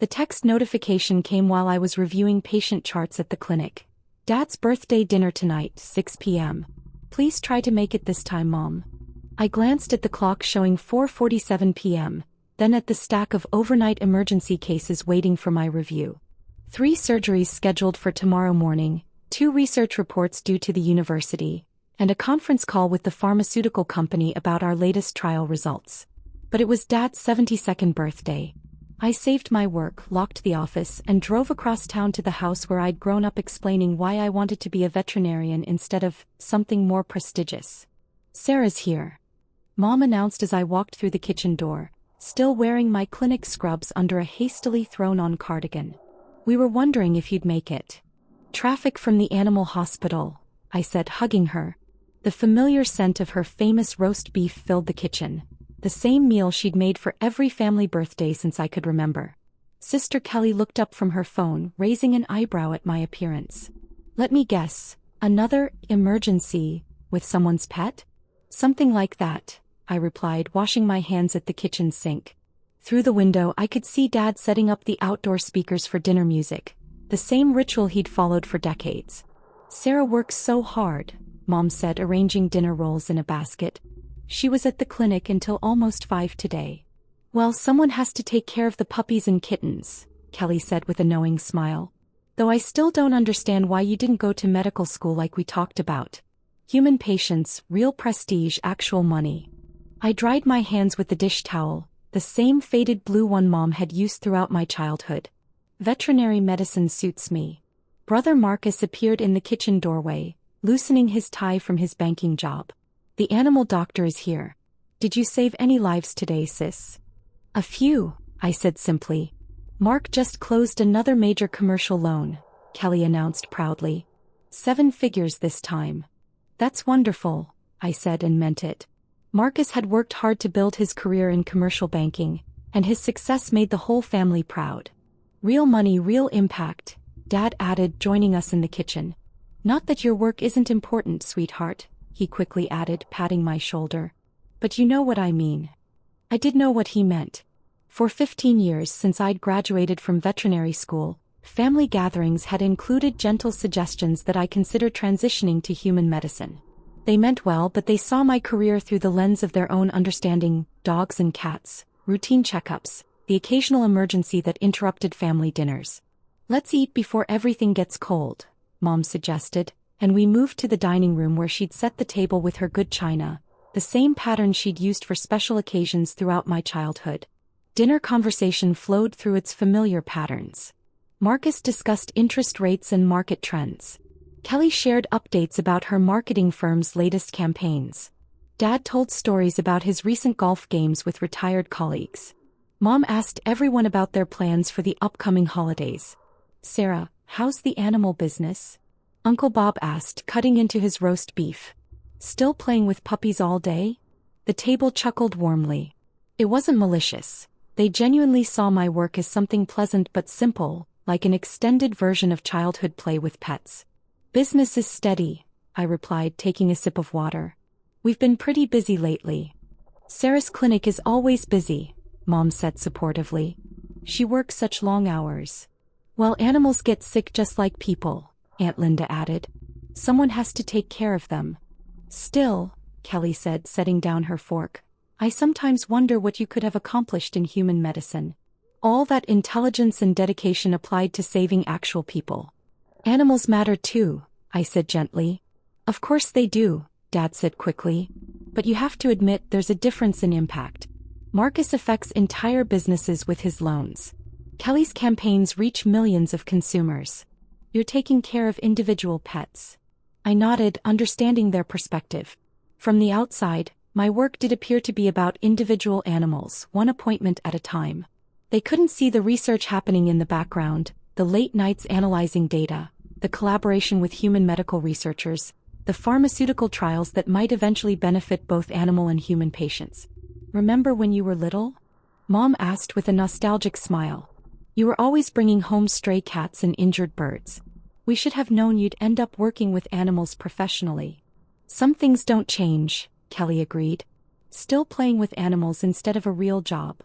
The text notification came while I was reviewing patient charts at the clinic. Dad's birthday dinner tonight, 6 p.m. Please try to make it this time, Mom. I glanced at the clock showing 4:47 p.m., then at the stack of overnight emergency cases waiting for my review. 3 surgeries scheduled for tomorrow morning, 2 research reports due to the university, and a conference call with the pharmaceutical company about our latest trial results. But it was Dad's 72nd birthday. I saved my work, locked the office, and drove across town to the house where I'd grown up explaining why I wanted to be a veterinarian instead of something more prestigious. Sarah's here, Mom announced as I walked through the kitchen door, still wearing my clinic scrubs under a hastily thrown-on cardigan. We were wondering if you'd make it. Traffic from the animal hospital, I said, hugging her. The familiar scent of her famous roast beef filled the kitchen, the same meal she'd made for every family birthday since I could remember. Sister Kelly looked up from her phone, raising an eyebrow at my appearance. Let me guess, another emergency with someone's pet? Something like that, I replied, washing my hands at the kitchen sink. Through the window I could see Dad setting up the outdoor speakers for dinner music, the same ritual he'd followed for decades. Sarah works so hard, Mom said, arranging dinner rolls in a basket. She was at the clinic until almost 5 today. Well, someone has to take care of the puppies and kittens, Kelly said with a knowing smile. Though I still don't understand why you didn't go to medical school like we talked about. Human patients, real prestige, actual money. I dried my hands with the dish towel, the same faded blue one Mom had used throughout my childhood. Veterinary medicine suits me. Brother Marcus appeared in the kitchen doorway, loosening his tie from his banking job. The animal doctor is here. Did you save any lives today, sis? A few, I said simply. Mark just closed another major commercial loan, Kelly announced proudly. 7 figures this time. That's wonderful, I said and meant it. Marcus had worked hard to build his career in commercial banking, and his success made the whole family proud. Real money, real impact, Dad added, joining us in the kitchen. Not that your work isn't important, sweetheart, he quickly added, patting my shoulder. But you know what I mean. I did know what he meant. For 15 years since I'd graduated from veterinary school, family gatherings had included gentle suggestions that I consider transitioning to human medicine. They meant well, but they saw my career through the lens of their own understanding: dogs and cats, routine checkups, the occasional emergency that interrupted family dinners. Let's eat before everything gets cold, Mom suggested, and we moved to the dining room where she'd set the table with her good china, the same pattern she'd used for special occasions throughout my childhood. Dinner conversation flowed through its familiar patterns. Marcus discussed interest rates and market trends. Kelly shared updates about her marketing firm's latest campaigns. Dad told stories about his recent golf games with retired colleagues. Mom asked everyone about their plans for the upcoming holidays. Sarah, how's the animal business? Uncle Bob asked, cutting into his roast beef. Still playing with puppies all day? The table chuckled warmly. It wasn't malicious. They genuinely saw my work as something pleasant but simple, like an extended version of childhood play with pets. Business is steady, I replied, taking a sip of water. We've been pretty busy lately. Sarah's clinic is always busy, Mom said supportively. She works such long hours. Well, animals get sick just like people, Aunt Linda added. Someone has to take care of them. Still, Kelly said, setting down her fork, I sometimes wonder what you could have accomplished in human medicine. All that intelligence and dedication applied to saving actual people. Animals matter too, I said gently. Of course they do, Dad said quickly. But you have to admit there's a difference in impact. Marcus affects entire businesses with his loans. Kelly's campaigns reach millions of consumers. You're taking care of individual pets. I nodded, understanding their perspective. From the outside, my work did appear to be about individual animals, one appointment at a time. They couldn't see the research happening in the background, the late nights analyzing data, the collaboration with human medical researchers, the pharmaceutical trials that might eventually benefit both animal and human patients. Remember when you were little? Mom asked with a nostalgic smile. You were always bringing home stray cats and injured birds. We should have known you'd end up working with animals professionally. Some things don't change, Kelly agreed. Still playing with animals instead of a real job.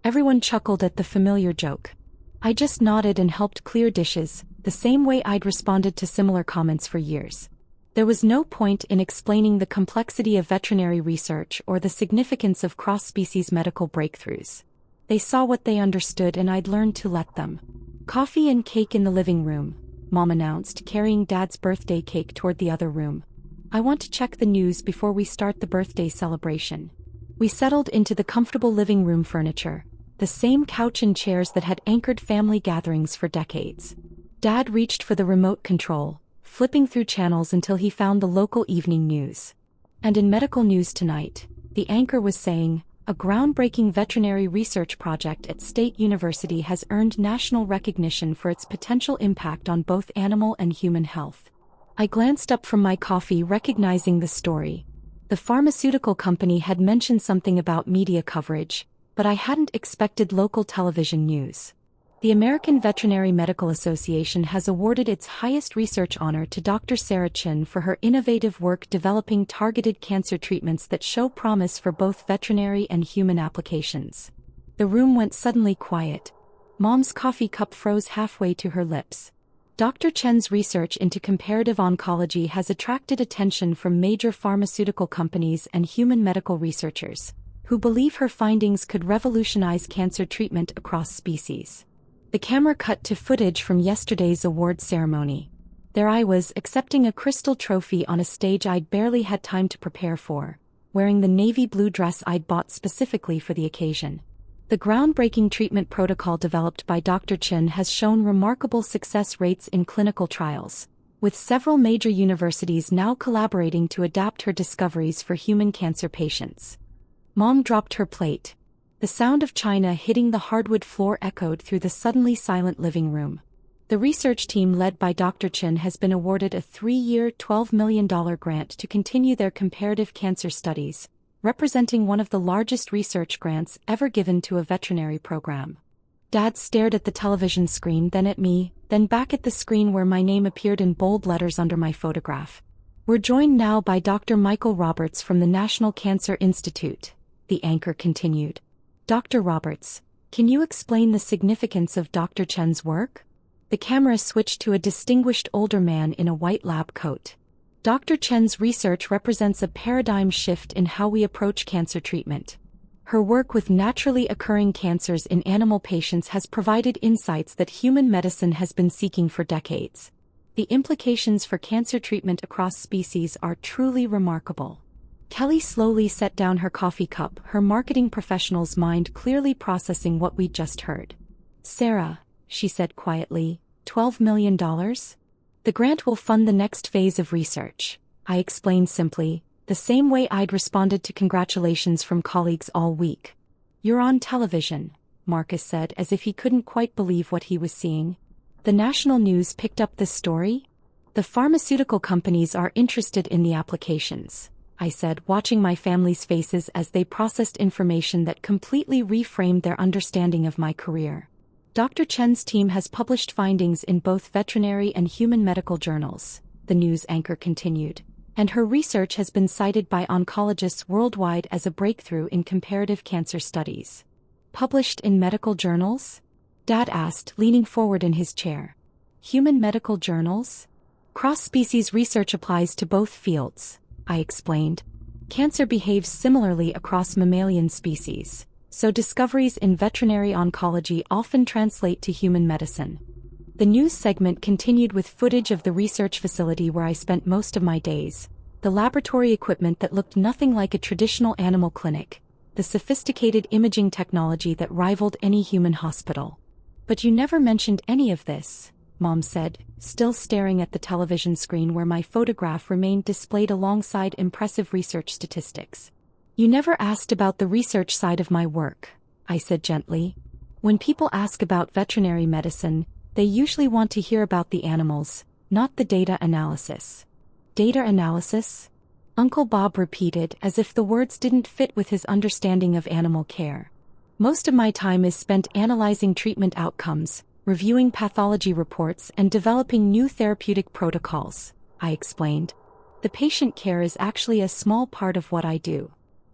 Everyone chuckled at the familiar joke. I just nodded and helped clear dishes, the same way I'd responded to similar comments for years. There was no point in explaining the complexity of veterinary research or the significance of cross-species medical breakthroughs. They saw what they understood and I'd learned to let them. Coffee and cake in the living room, Mom announced, carrying Dad's birthday cake toward the other room. I want to check the news before we start the birthday celebration. We settled into the comfortable living room furniture, the same couch and chairs that had anchored family gatherings for decades. Dad reached for the remote control, flipping through channels until he found the local evening news. And in medical news tonight, the anchor was saying, a groundbreaking veterinary research project at State University has earned national recognition for its potential impact on both animal and human health. I glanced up from my coffee, recognizing the story. The pharmaceutical company had mentioned something about media coverage, but I hadn't expected local television news. The American Veterinary Medical Association has awarded its highest research honor to Dr. Sarah Chin for her innovative work developing targeted cancer treatments that show promise for both veterinary and human applications. The room went suddenly quiet. Mom's coffee cup froze halfway to her lips. Dr. Chen's research into comparative oncology has attracted attention from major pharmaceutical companies and human medical researchers, who believe her findings could revolutionize cancer treatment across species. The camera cut to footage from yesterday's award ceremony. There I was, accepting a crystal trophy on a stage I'd barely had time to prepare for, wearing the navy blue dress I'd bought specifically for the occasion. The groundbreaking treatment protocol developed by Dr. Chin has shown remarkable success rates in clinical trials, with several major universities now collaborating to adapt her discoveries for human cancer patients. Mom dropped her plate. The sound of china hitting the hardwood floor echoed through the suddenly silent living room. The research team led by Dr. Chin has been awarded a 3-year, $12 million grant to continue their comparative cancer studies, representing one of the largest research grants ever given to a veterinary program. Dad stared at the television screen, then at me, then back at the screen where my name appeared in bold letters under my photograph. We're joined now by Dr. Michael Roberts from the National Cancer Institute, the anchor continued. Dr. Roberts, can you explain the significance of Dr. Chen's work? The camera switched to a distinguished older man in a white lab coat. Dr. Chen's research represents a paradigm shift in how we approach cancer treatment. Her work with naturally occurring cancers in animal patients has provided insights that human medicine has been seeking for decades. The implications for cancer treatment across species are truly remarkable. Kelly slowly set down her coffee cup, her marketing professional's mind clearly processing what we'd just heard. Sarah, she said quietly, $12 million? The grant will fund the next phase of research, I explained simply, the same way I'd responded to congratulations from colleagues all week. You're on television, Marcus said as if he couldn't quite believe what he was seeing. The national news picked up this story? The pharmaceutical companies are interested in the applications, I said, watching my family's faces as they processed information that completely reframed their understanding of my career. Dr. Chen's team has published findings in both veterinary and human medical journals, the news anchor continued, and her research has been cited by oncologists worldwide as a breakthrough in comparative cancer studies. Published in medical journals? Dad asked, leaning forward in his chair. Human medical journals? Cross-species research applies to both fields, I explained. Cancer behaves similarly across mammalian species, so discoveries in veterinary oncology often translate to human medicine. The news segment continued with footage of the research facility where I spent most of my days, the laboratory equipment that looked nothing like a traditional animal clinic, the sophisticated imaging technology that rivaled any human hospital. But you never mentioned any of this, Mom said, still staring at the television screen where my photograph remained displayed alongside impressive research statistics. You never asked about the research side of my work, I said gently. When people ask about veterinary medicine, they usually want to hear about the animals, not the data analysis. Data analysis? Uncle Bob repeated as if the words didn't fit with his understanding of animal care. Most of my time is spent analyzing treatment outcomes, reviewing pathology reports and developing new therapeutic protocols, I explained. The patient care is actually a small part of what I do.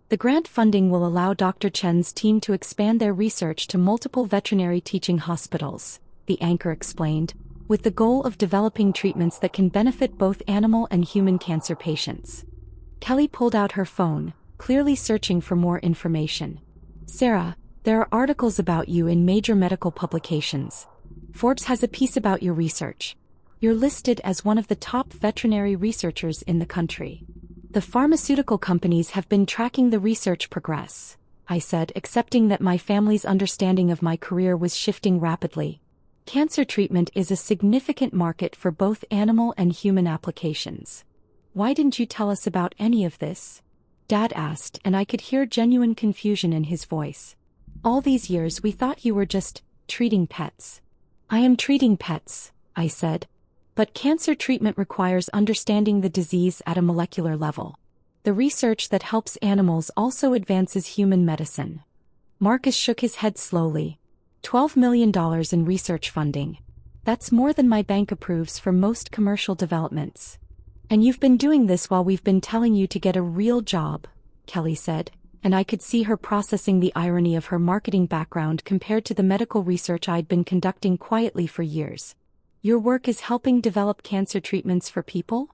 The grant funding will allow Dr. Chen's team to expand their research to multiple veterinary teaching hospitals, the anchor explained, with the goal of developing treatments that can benefit both animal and human cancer patients. Kelly pulled out her phone, clearly searching for more information. Sarah, there are articles about you in major medical publications. Forbes has a piece about your research. You're listed as one of the top veterinary researchers in the country. The pharmaceutical companies have been tracking the research progress, I said, accepting that my family's understanding of my career was shifting rapidly. Cancer treatment is a significant market for both animal and human applications. Why didn't you tell us about any of this? Dad asked, and I could hear genuine confusion in his voice. All these years we thought you were just treating pets. I am treating pets, I said. But cancer treatment requires understanding the disease at a molecular level. The research that helps animals also advances human medicine. Marcus shook his head slowly. $12 million in research funding. That's more than my bank approves for most commercial developments. And you've been doing this while we've been telling you to get a real job, Kelly said, and I could see her processing the irony of her marketing background compared to the medical research I'd been conducting quietly for years. Your work is helping develop cancer treatments for people?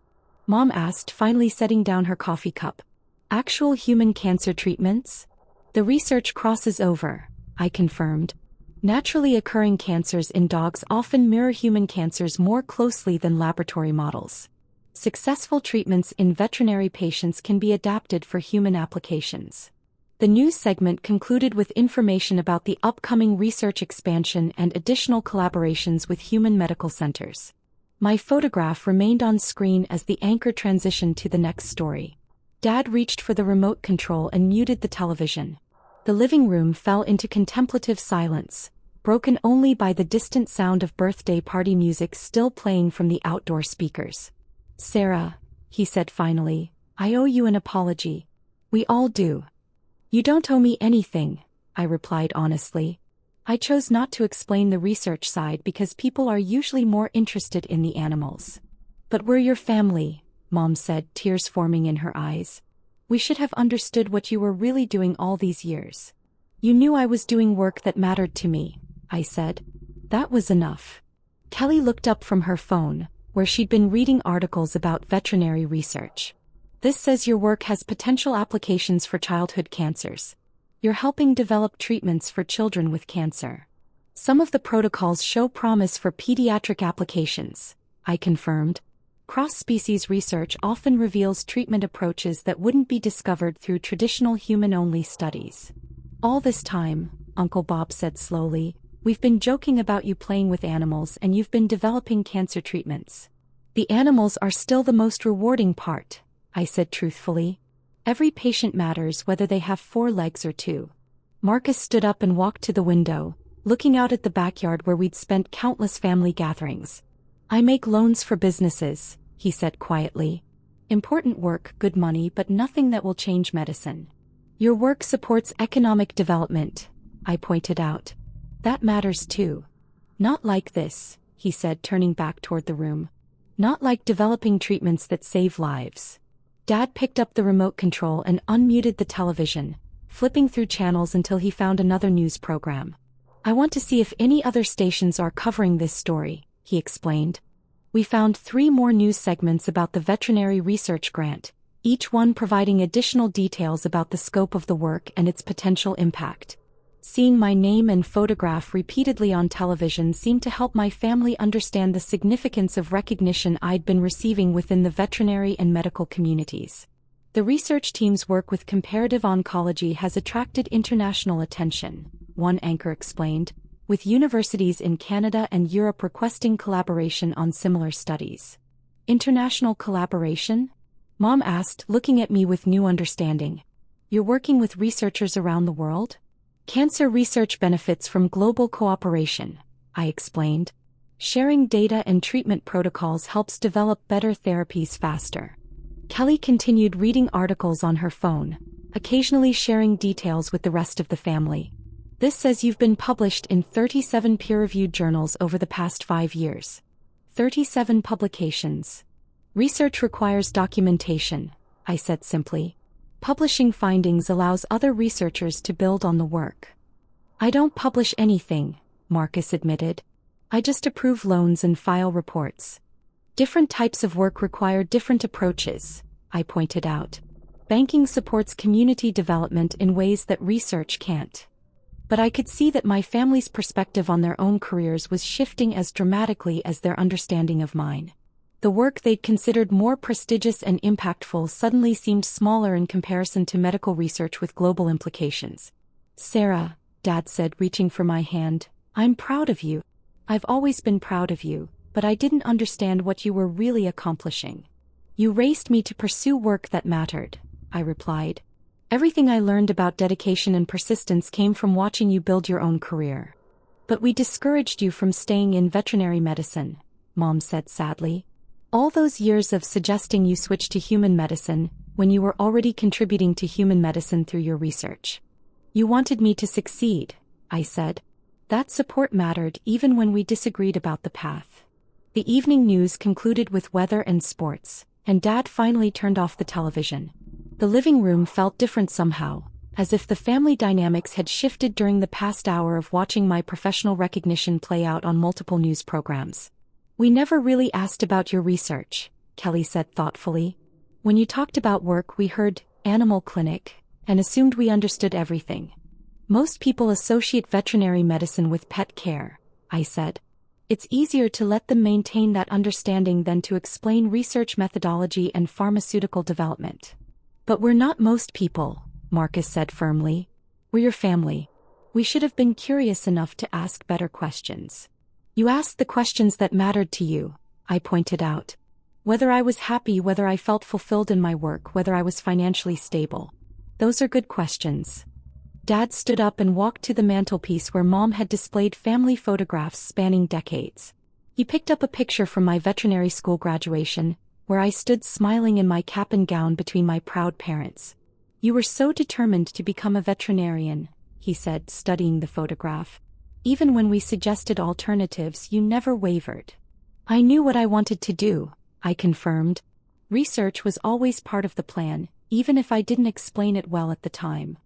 Mom asked, finally setting down her coffee cup. Actual human cancer treatments? The research crosses over, I confirmed. Naturally occurring cancers in dogs often mirror human cancers more closely than laboratory models. Successful treatments in veterinary patients can be adapted for human applications. The news segment concluded with information about the upcoming research expansion and additional collaborations with human medical centers. My photograph remained on screen as the anchor transitioned to the next story. Dad reached for the remote control and muted the television. The living room fell into contemplative silence, broken only by the distant sound of birthday party music still playing from the outdoor speakers. Sarah, he said finally, I owe you an apology. We all do. You don't owe me anything, I replied honestly. I chose not to explain the research side because people are usually more interested in the animals. But we're your family, Mom said, tears forming in her eyes. We should have understood what you were really doing all these years. You knew I was doing work that mattered to me, I said. That was enough. Kelly looked up from her phone, where she'd been reading articles about veterinary research. This says your work has potential applications for childhood cancers. You're helping develop treatments for children with cancer. Some of the protocols show promise for pediatric applications, I confirmed. Cross-species research often reveals treatment approaches that wouldn't be discovered through traditional human-only studies. All this time, Uncle Bob said slowly, we've been joking about you playing with animals and you've been developing cancer treatments. The animals are still the most rewarding part, I said truthfully. Every patient matters whether they have 4 legs or 2. Marcus stood up and walked to the window, looking out at the backyard where we'd spent countless family gatherings. I make loans for businesses, he said quietly. Important work, good money, but nothing that will change medicine. Your work supports economic development, I pointed out. That matters too. Not like this, he said, turning back toward the room. Not like developing treatments that save lives. Dad picked up the remote control and unmuted the television, flipping through channels until he found another news program. I want to see if any other stations are covering this story, he explained. We found 3 more news segments about the veterinary research grant, each one providing additional details about the scope of the work and its potential impact. Seeing my name and photograph repeatedly on television seemed to help my family understand the significance of recognition I'd been receiving within the veterinary and medical communities. The research team's work with comparative oncology has attracted international attention, one anchor explained, with universities in Canada and Europe requesting collaboration on similar studies. International collaboration? Mom asked, looking at me with new understanding. You're working with researchers around the world? Cancer research benefits from global cooperation, I explained. Sharing data and treatment protocols helps develop better therapies faster. Kelly continued reading articles on her phone, occasionally sharing details with the rest of the family. This says you've been published in 37 peer-reviewed journals over the past 5 years. 37 publications. Research requires documentation, I said simply. Publishing findings allows other researchers to build on the work. I don't publish anything, Marcus admitted. I just approve loans and file reports. Different types of work require different approaches, I pointed out. Banking supports community development in ways that research can't. But I could see that my family's perspective on their own careers was shifting as dramatically as their understanding of mine. The work they'd considered more prestigious and impactful suddenly seemed smaller in comparison to medical research with global implications. Sarah, Dad said, reaching for my hand, I'm proud of you. I've always been proud of you, but I didn't understand what you were really accomplishing. You raised me to pursue work that mattered, I replied. Everything I learned about dedication and persistence came from watching you build your own career. But we discouraged you from staying in veterinary medicine, Mom said sadly. All those years of suggesting you switch to human medicine, when you were already contributing to human medicine through your research. You wanted me to succeed, I said. That support mattered even when we disagreed about the path. The evening news concluded with weather and sports, and Dad finally turned off the television. The living room felt different somehow, as if the family dynamics had shifted during the past hour of watching my professional recognition play out on multiple news programs. We never really asked about your research, Kelly said thoughtfully. When you talked about work, we heard animal clinic and assumed we understood everything. Most people associate veterinary medicine with pet care, I said. It's easier to let them maintain that understanding than to explain research methodology and pharmaceutical development. But we're not most people, Marcus said firmly. We're your family. We should have been curious enough to ask better questions. You asked the questions that mattered to you, I pointed out. Whether I was happy, whether I felt fulfilled in my work, whether I was financially stable. Those are good questions. Dad stood up and walked to the mantelpiece where Mom had displayed family photographs spanning decades. He picked up a picture from my veterinary school graduation, where I stood smiling in my cap and gown between my proud parents. You were so determined to become a veterinarian, he said, studying the photograph. Even when we suggested alternatives, you never wavered. I knew what I wanted to do, I confirmed. Research was always part of the plan, even if I didn't explain it well at the time.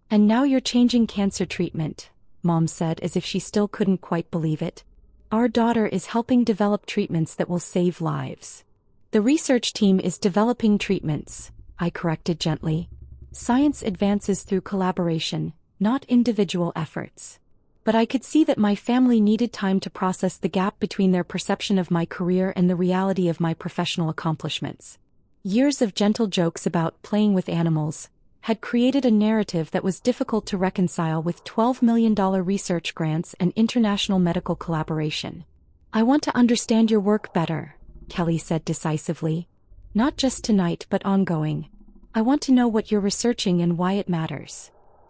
And now you're changing cancer treatment, Mom said as if she still couldn't quite believe it. Our daughter is helping develop treatments that will save lives. The research team is developing treatments, I corrected gently. Science advances through collaboration, not individual efforts. But I could see that my family needed time to process the gap between their perception of my career and the reality of my professional accomplishments. Years of gentle jokes about playing with animals had created a narrative that was difficult to reconcile with $12 million research grants and international medical collaboration. I want to understand your work better, Kelly said decisively. Not just tonight but ongoing. I want to know what you're researching and why it matters.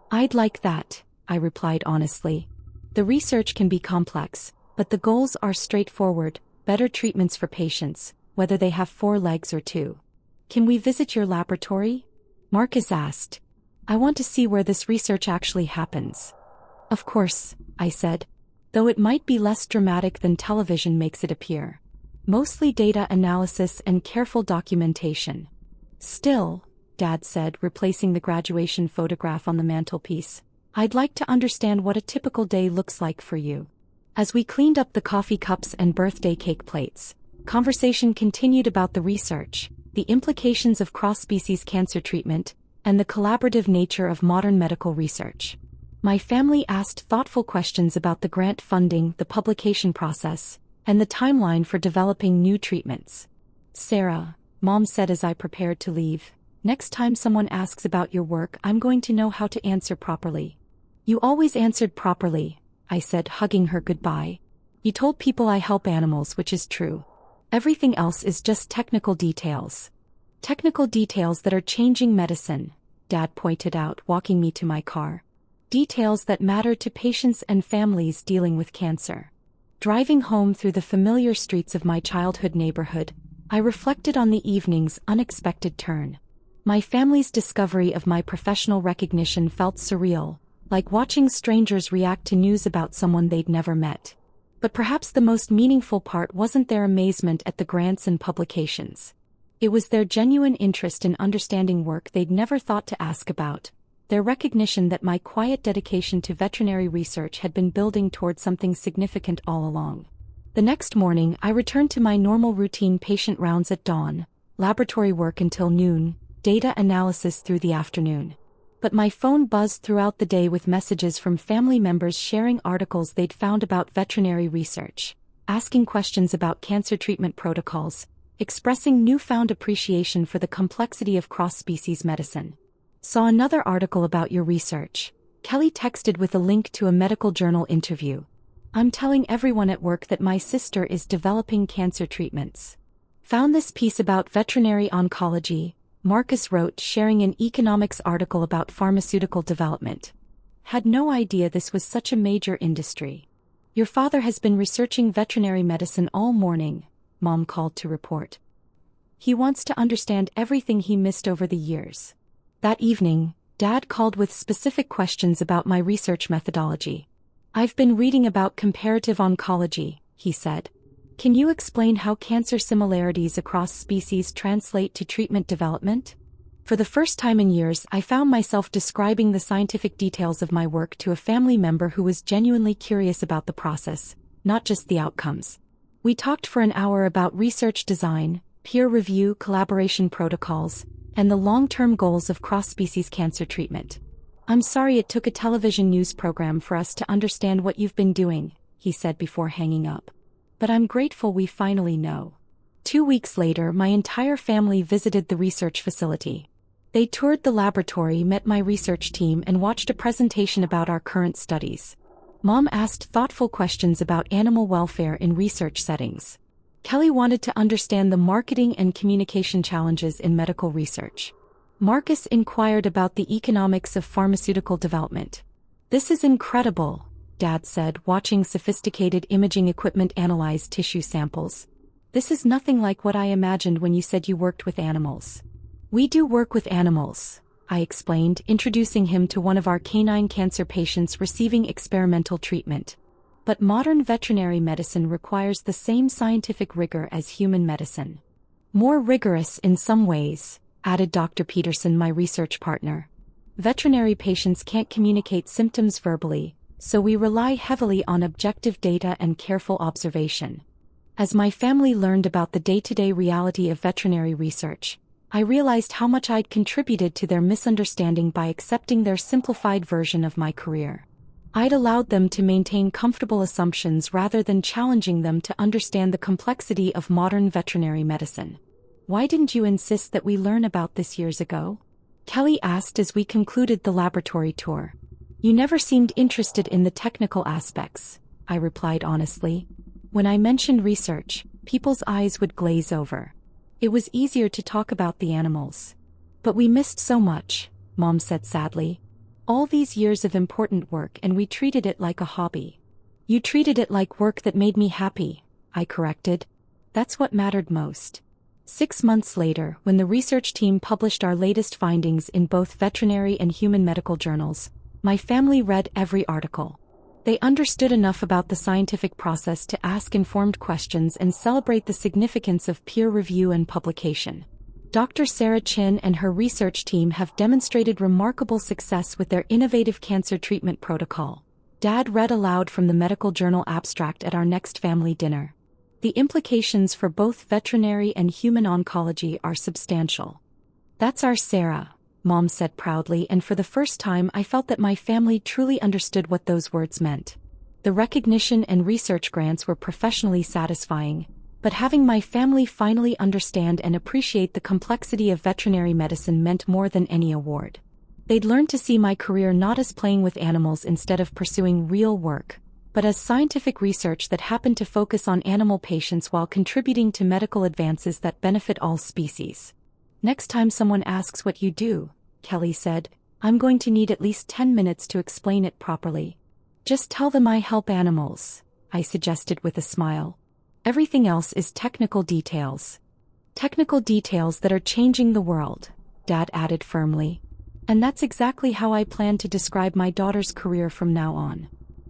I'd like that, I replied honestly. The research can be complex, but the goals are straightforward, better treatments for patients, whether they have 4 legs or 2. Can we visit your laboratory? Marcus asked. I want to see where this research actually happens. Of course, I said, though it might be less dramatic than television makes it appear. Mostly data analysis and careful documentation. Still, Dad said, replacing the graduation photograph on the mantelpiece, I'd like to understand what a typical day looks like for you. As we cleaned up the coffee cups and birthday cake plates, conversation continued about the research, the implications of cross-species cancer treatment, and the collaborative nature of modern medical research. My family asked thoughtful questions about the grant funding, the publication process, and the timeline for developing new treatments. Sarah, Mom said as I prepared to leave, next time someone asks about your work, I'm going to know how to answer properly. You always answered properly, I said, hugging her goodbye. You told people I help animals, which is true. Everything else is just technical details. Technical details that are changing medicine, Dad pointed out, walking me to my car. Details that matter to patients and families dealing with cancer. Driving home through the familiar streets of my childhood neighborhood, I reflected on the evening's unexpected turn. My family's discovery of my professional recognition felt surreal, like watching strangers react to news about someone they'd never met. But perhaps the most meaningful part wasn't their amazement at the grants and publications. It was their genuine interest in understanding work they'd never thought to ask about, their recognition that my quiet dedication to veterinary research had been building towards something significant all along. The next morning, I returned to my normal routine patient rounds at dawn, laboratory work until noon, data analysis through the afternoon. But my phone buzzed throughout the day with messages from family members sharing articles they'd found about veterinary research, asking questions about cancer treatment protocols, expressing newfound appreciation for the complexity of cross-species medicine. Saw another article about your research. Kelly texted with a link to a medical journal interview. I'm telling everyone at work that my sister is developing cancer treatments. Found this piece about veterinary oncology, Marcus wrote, sharing an economics article about pharmaceutical development. Had no idea this was such a major industry. Your father has been researching veterinary medicine all morning, Mom called to report. He wants to understand everything he missed over the years. That evening, Dad called with specific questions about my research methodology. I've been reading about comparative oncology, he said. Can you explain how cancer similarities across species translate to treatment development? For the first time in years, I found myself describing the scientific details of my work to a family member who was genuinely curious about the process, not just the outcomes. We talked for an hour about research design, peer review, collaboration protocols, and the long-term goals of cross-species cancer treatment. I'm sorry it took a television news program for us to understand what you've been doing, he said before hanging up. But I'm grateful we finally know. 2 weeks later, my entire family visited the research facility. They toured the laboratory, met my research team, and watched a presentation about our current studies. Mom asked thoughtful questions about animal welfare in research settings. Kelly wanted to understand the marketing and communication challenges in medical research. Marcus inquired about the economics of pharmaceutical development. This is incredible, Dad said, watching sophisticated imaging equipment analyze tissue samples. This is nothing like what I imagined when you said you worked with animals. We do work with animals, I explained, introducing him to one of our canine cancer patients receiving experimental treatment. But modern veterinary medicine requires the same scientific rigor as human medicine. More rigorous in some ways, added Dr. Peterson, my research partner. Veterinary patients can't communicate symptoms verbally, so we rely heavily on objective data and careful observation. As my family learned about the day-to-day reality of veterinary research, I realized how much I'd contributed to their misunderstanding by accepting their simplified version of my career. I'd allowed them to maintain comfortable assumptions rather than challenging them to understand the complexity of modern veterinary medicine. Why didn't you insist that we learn about this years ago? Kelly asked as we concluded the laboratory tour. You never seemed interested in the technical aspects, I replied honestly. When I mentioned research, people's eyes would glaze over. It was easier to talk about the animals. But we missed so much, Mom said sadly. All these years of important work, and we treated it like a hobby. You treated it like work that made me happy, I corrected. That's what mattered most. 6 months later, when the research team published our latest findings in both veterinary and human medical journals, my family read every article. They understood enough about the scientific process to ask informed questions and celebrate the significance of peer review and publication. Dr. Sarah Chin and her research team have demonstrated remarkable success with their innovative cancer treatment protocol. Dad read aloud from the medical journal abstract at our next family dinner. The implications for both veterinary and human oncology are substantial. That's our Sarah, Mom said proudly, and for the first time I felt that my family truly understood what those words meant. The recognition and research grants were professionally satisfying, but having my family finally understand and appreciate the complexity of veterinary medicine meant more than any award. They'd learned to see my career not as playing with animals instead of pursuing real work, but as scientific research that happened to focus on animal patients while contributing to medical advances that benefit all species. Next time someone asks what you do, Kelly said, I'm going to need at least 10 minutes to explain it properly. Just tell them I help animals, I suggested with a smile. Everything else is technical details. Technical details that are changing the world, Dad added firmly. And that's exactly how I plan to describe my daughter's career from now on.